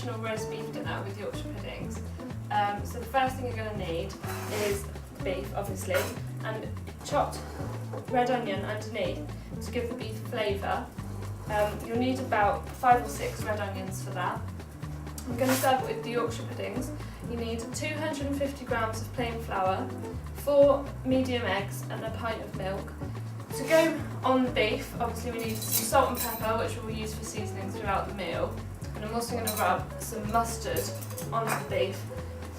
traditional roast beef dinner with Yorkshire puddings. So the first thing you're going to need is beef, obviously, and chopped red onion underneath to give the beef flavour. You'll need about 5 or 6 red onions for that. I'm going to serve it with the Yorkshire puddings. You need 250 grams of plain flour, 4 medium eggs and a pint of milk. To go on the beef, obviously we need some salt and pepper, which we'll use for seasoning throughout the meal. And I'm also going to rub some mustard onto the beef.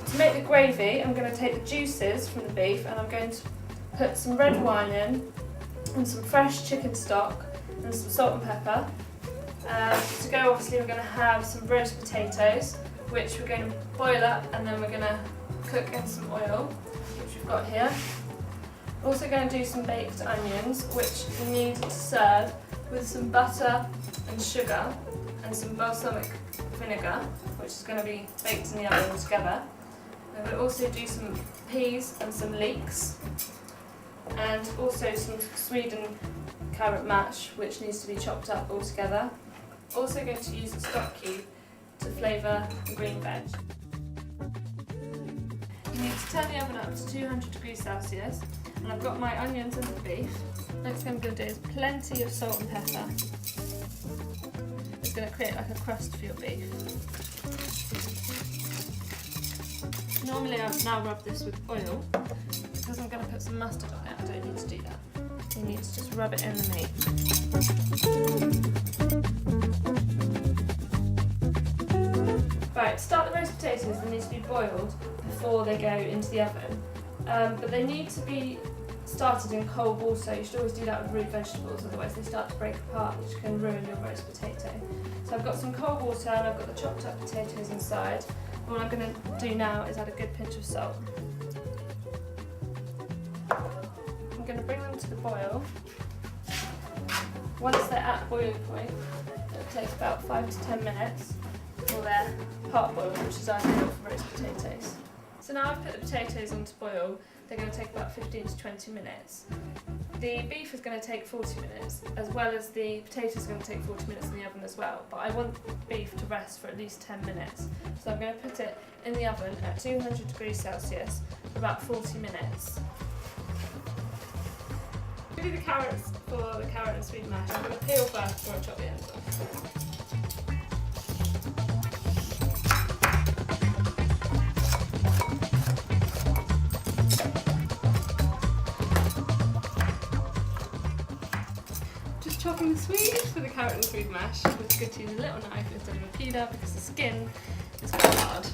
To make the gravy, I'm going to take the juices from the beef and I'm going to put some red wine in and some fresh chicken stock and some salt and pepper. To go, obviously, we're going to have some roast potatoes, which we're going to boil up and then we're going to cook in some oil, which we've got here. We're also going to do some baked onions, which we need to serve with some butter and sugar and some balsamic vinegar, which is going to be baked in the oven together. And we'll also do some peas and some leeks, and also some Sweden carrot mash, which needs to be chopped up all together. Also going to use a stock cube to flavour the green veg. You need to turn the oven up to 200 degrees Celsius, and I've got my onions and the beef. Next thing I'm going to do is plenty of salt and pepper. It's going to create like a crust for your beef. Normally I would now rub this with oil, because I'm going to put some mustard on it, I don't need to do that. You need to just rub it in the meat. Right, to start the roast potatoes, they need to be boiled before they go into the oven. But they need to be started in cold water. You should always do that with root vegetables, otherwise they start to break apart, which can ruin your roast potato. So I've got some cold water and I've got the chopped up potatoes inside. What I'm going to do now is add a good pinch of salt. I'm going to bring them to the boil. Once they're at boiling point, it'll take about 5 to 10 minutes until they're part boiled, which is ideal for roast potatoes. So now I've put the potatoes on to boil. They're going to take about 15 to 20 minutes. The beef is going to take 40 minutes, as well as the potatoes are going to take 40 minutes in the oven as well. But I want the beef to rest for at least 10 minutes. So I'm going to put it in the oven at 200 degrees Celsius for about 40 minutes. To do the carrots for the carrot and sweet mash, I'm going to peel first before I chop the ends off. Chopping the sweet for the carrot and sweet mash. It's good to use a little knife instead of a peeler because the skin is quite hard.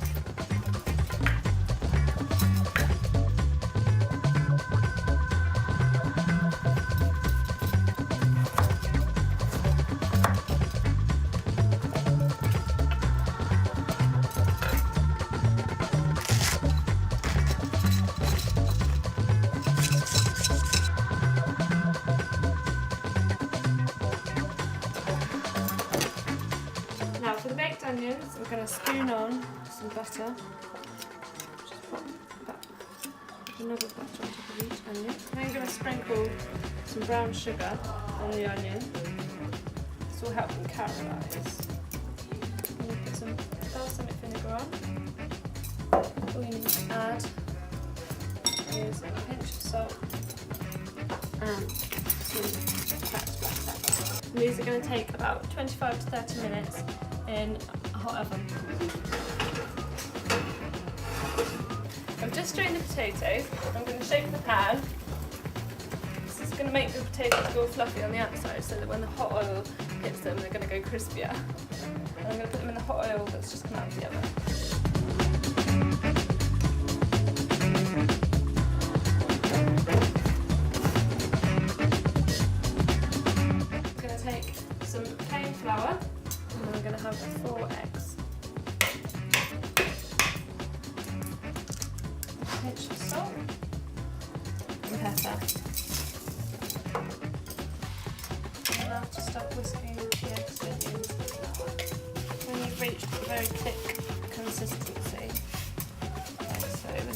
Now for the baked onions, we're going to spoon on some butter. Just put another butter on top of each onion. Then you're going to sprinkle some brown sugar on the onion. This will help them caramelise. I'm going to put some balsamic vinegar on. All you need to add is a pinch of salt and some cracked black pepper. And these are going to take about 25 to 30 minutes in a hot oven. I've just strained the potatoes. I'm going to shape the pan. This is going to make the potatoes go fluffy on the outside so that when the hot oil hits them, they're going to go crispier. And I'm going to put them in the hot oil that's just come out of the oven. I'm going to take some plain flour. And I'm going to have 4 eggs, a pinch of salt and pepper. And now to start whisking the eggs into the flour. When you've reached a very thick consistency, like so, when the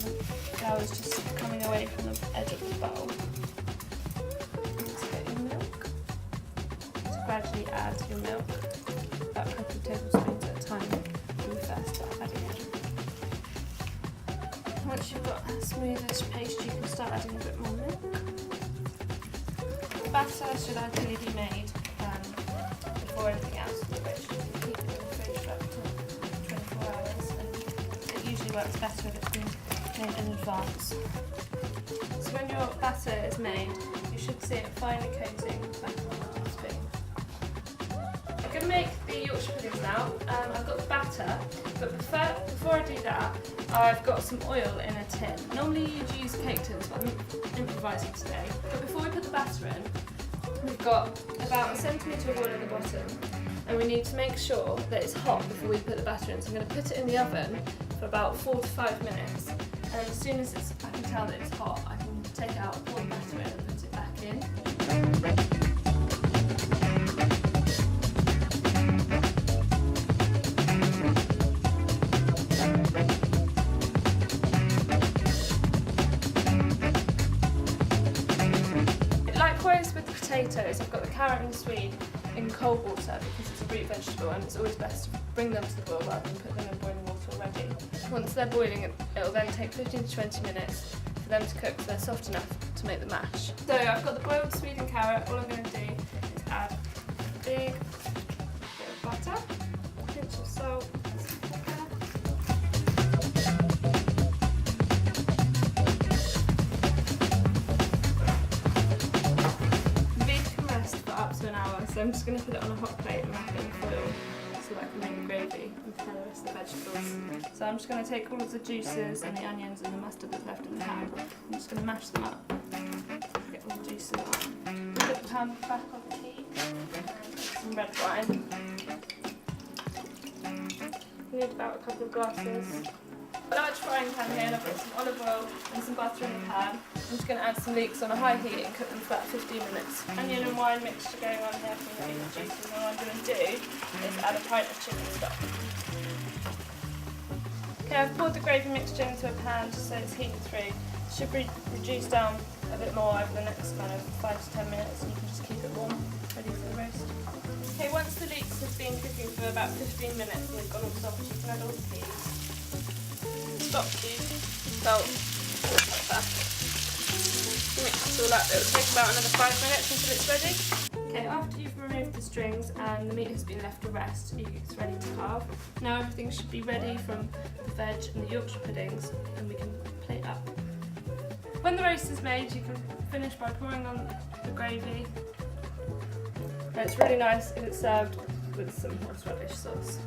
flour is just coming away from the edge of the bowl, just get your milk. So gradually add your milk. About a couple of tablespoons at a time from the once you've got a smoothish paste, you can start adding a bit more milk. The batter should ideally be made before anything else, which you can keep it in the fridge for up to 24 hours. And it usually works better if it's been made in advance. So when your batter is made, you should see it finely coating the back of the spoon. I'm going to make the Yorkshire puddings now. I've got the batter, but before I do that, I've got some oil in a tin. Normally you'd use cake tins, but I'm improvising today. But before we put the batter in, we've got about 1 centimetre of oil at the bottom, and we need to make sure that it's hot before we put the batter in. So I'm going to put it in the oven for about 4 to 5 minutes, and as soon as I can tell that it's hot, I can take it out, pour the batter in and put it back in. Likewise with the potatoes, I've got the carrot and the swede in cold water because it's a root vegetable, and it's always best to bring them to the boil rather than put them in boiling water already. Once they're boiling, it'll then take 15 to 20 minutes for them to cook so they're soft enough to make the mash. So I've got the boiled swede and carrot. All I'm going to do is add a big bit of butter, a pinch of salt, some pepper. The beef can rest for up to an hour, so I'm just going to put it on a hot plate and wrap it in foil so that I can make the gravy and prepare the rest of the vegetables. So I'm just going to take all of the juices and the onions and the mustard that's left in the pan. I'm just going to mash them up, get all the juices out. Put the pan back on the heat, some red wine. You need about a couple of glasses. A large frying pan here, and I've got some olive oil and some butter in the pan. I'm just going to add some leeks on a high heat and cook them for about 15 minutes. Onion and wine mixture going on here for the juices, and what I'm going to do is add a pint of chicken stock. Okay, I've poured the gravy mixture into a pan just so it's heated through. It should reduce down a bit more over the next kind of 5 to 10 minutes, and you can just keep it warm, ready for the roast. Okay, once the leeks have been cooking for about 15 minutes and they've gone all soft, you can add all the peas, stock cubes, salt, pepper. Mix it all up. It will take about another 5 minutes until it's ready. Okay, after you've removed the strings and the meat has been left to rest, it's ready to carve. Now everything should be ready from the veg and the Yorkshire puddings, and we can plate up. When the roast is made, you can finish by pouring on the gravy. And it's really nice if it's served with some horseradish sauce.